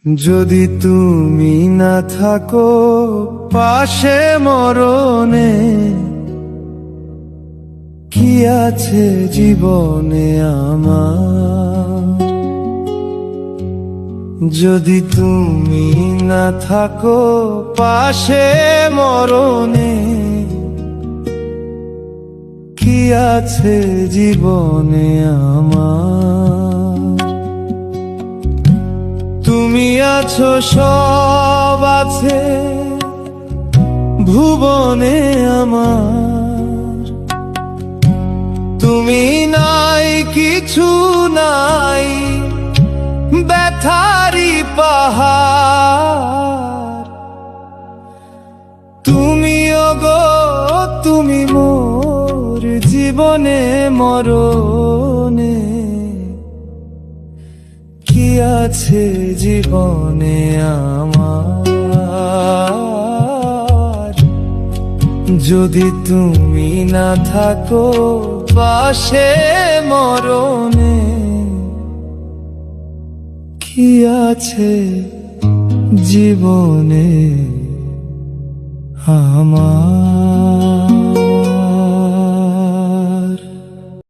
যদি তুমি না থাকো পাশে মরণে, কি আছে জীবনে আমার? যদি তুমি না থাকো পাশে মরণে, কি আছে জীবনে আমার? তুমি আছো সব আছে ভুবনে আমার, তুমি নাই কিছু নাই ব্যথারি পাহাড়। তুমি ওগো তুমি মোর জীবনে মরণে, কি আছে জীবনে আমার? যদি তুমি না থাকো পাশে মরণে, কি আছে জীবনে আমার?